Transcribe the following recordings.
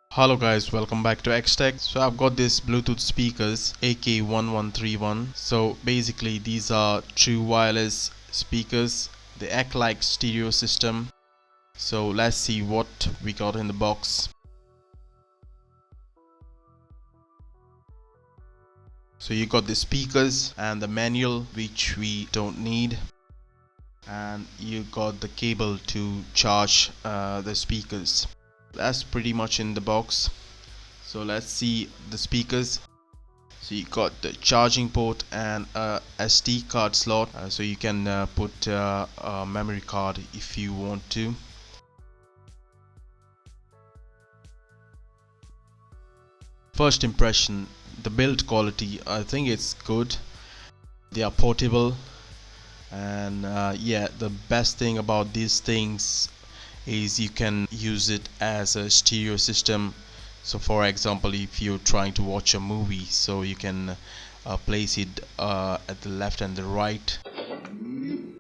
Hello guys, welcome back to X-Tech. So I've got this Bluetooth speakers AK-1131. So basically these are true wireless speakers. They act like stereo system. So let's see what we got in the box. So you got the speakers and the manual, which we don't need, and you got the cable to charge the speakers. That's pretty much in the box. So let's see the speakers. So you got the charging port and a SD card slot, so you can put a memory card if you want to. First impression, the build quality, I think it's good. They are portable, and yeah, the best thing about these things is you can use it as a stereo system. So for example, if you're trying to watch a movie, so you can place it at the left and the right.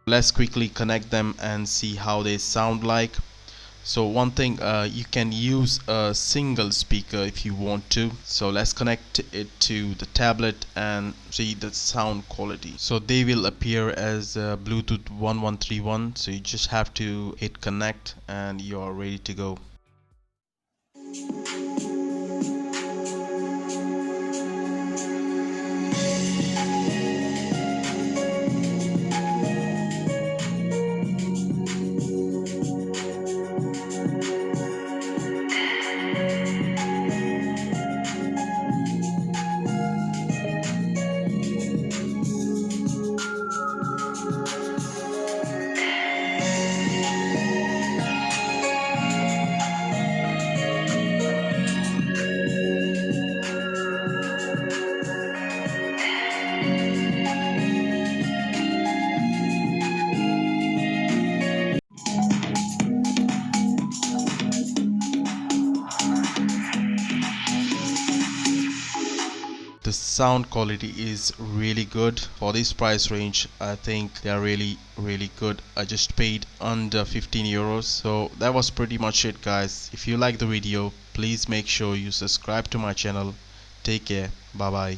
Let's quickly connect them and see how they sound like. So one thing, you can use a single speaker if you want to. So let's connect it to the tablet and see the sound quality. So they will appear as Bluetooth 1131. So you just have to hit connect and you are ready to go. The sound quality is really good for this price range. I think they are really good. I just paid under 15 euros. So that was pretty much it, guys. If you like the video, please make sure you subscribe to my channel. Take care. Bye bye.